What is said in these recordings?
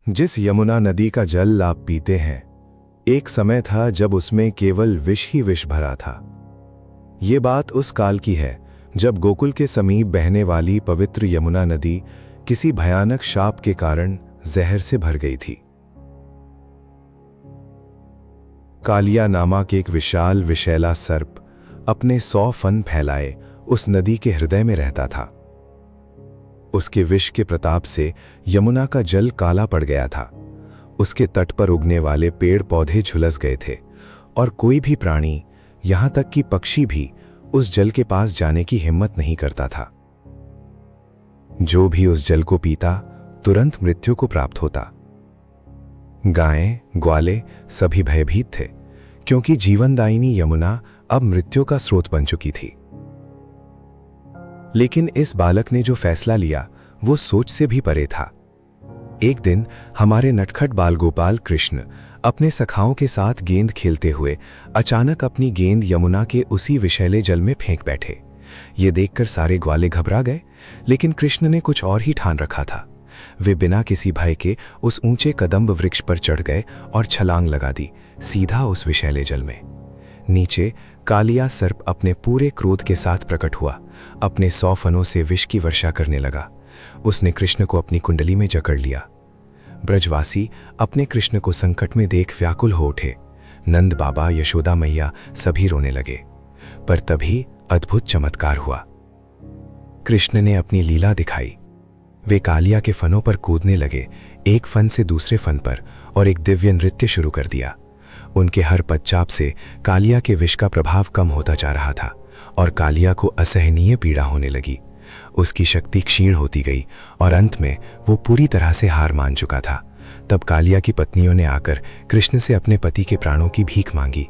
जिस यमुना नदी का जल आप पीते हैं, एक समय था जब उसमें केवल विष ही विष भरा था। ये बात उस काल की है जब गोकुल के समीप बहने वाली पवित्र यमुना नदी किसी भयानक शाप के कारण जहर से भर गई थी। कालिया नामक एक विशाल विषैला सर्प अपने 100 फन फैलाए उस नदी के हृदय में रहता था। उसके विष के प्रताप से यमुना का जल काला पड़ गया था। उसके तट पर उगने वाले पेड़ पौधे झुलस गए थे और कोई भी प्राणी, यहां तक कि पक्षी भी, उस जल के पास जाने की हिम्मत नहीं करता था। जो भी उस जल को पीता तुरंत मृत्यु को प्राप्त होता। गायें, ग्वाले सभी भयभीत थे, क्योंकि जीवनदायिनी यमुना अब मृत्यु का स्रोत बन चुकी थी। लेकिन इस बालक ने जो फैसला लिया वो सोच से भी परे था। एक दिन हमारे नटखट बाल गोपाल कृष्ण अपने सखाओं के साथ गेंद खेलते हुए अचानक अपनी गेंद यमुना के उसी विषैले जल में फेंक बैठे। ये देखकर सारे ग्वाले घबरा गए, लेकिन कृष्ण ने कुछ और ही ठान रखा था। वे बिना किसी भय के उस ऊंचे कदम्ब वृक्ष पर चढ़ गए और छलांग लगा दी, सीधा उस विषैले जल में। नीचे कालिया सर्प अपने पूरे क्रोध के साथ प्रकट हुआ, अपने 100 फनों से विष की वर्षा करने लगा। उसने कृष्ण को अपनी कुंडली में जकड़ लिया। ब्रजवासी अपने कृष्ण को संकट में देख व्याकुल हो उठे। नंद बाबा, यशोदा मैया सभी रोने लगे। पर तभी अद्भुत चमत्कार हुआ। कृष्ण ने अपनी लीला दिखाई। वे कालिया के फनों पर कूदने लगे, एक फन से दूसरे फन पर, और एक दिव्य नृत्य शुरू कर दिया। उनके हर पदचाप से कालिया के विष का प्रभाव कम होता जा रहा था और कालिया को असहनीय पीड़ा होने लगी। उसकी शक्ति क्षीण होती गई और अंत में वो पूरी तरह से हार मान चुका था। तब कालिया की पत्नियों ने आकर कृष्ण से अपने पति के प्राणों की भीख मांगी।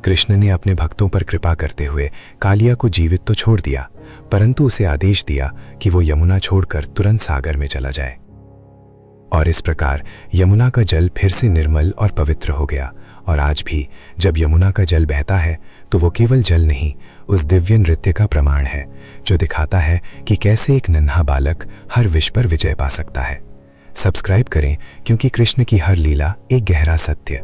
कृष्ण ने अपने भक्तों पर कृपा करते हुए कालिया को जीवित तो छोड़ दिया, परंतु उसे आदेश दिया कि वो यमुना छोड़कर तुरंत सागर में चला जाए। और इस प्रकार यमुना का जल फिर से निर्मल और पवित्र हो गया। और आज भी जब यमुना का जल बहता है तो वो केवल जल नहीं, उस दिव्य नृत्य का प्रमाण है, जो दिखाता है कि कैसे एक नन्हा बालक हर विष पर विजय पा सकता है। सब्सक्राइब करें, क्योंकि कृष्ण की हर लीला एक गहरा सत्य